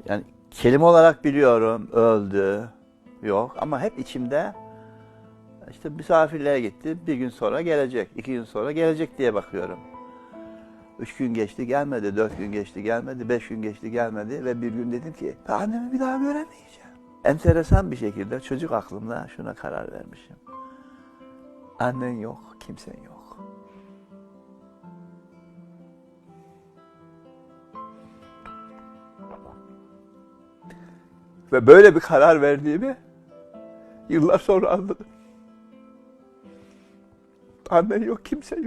Yani kelime olarak biliyorum, öldü, yok ama hep içimde işte misafirliğe gitti, bir gün sonra gelecek, 2 gün sonra gelecek diye bakıyorum. 3 gün geçti gelmedi, 4 gün geçti gelmedi, 5 gün geçti gelmedi ve bir gün dedim ki annemi bir daha göremeyeceğim. Enteresan bir şekilde çocuk aklımda şuna karar vermişim. Annen yok, kimsen yok. Ve böyle bir karar verdiğimi yıllar sonra anladım. Annen yok, kimse yok.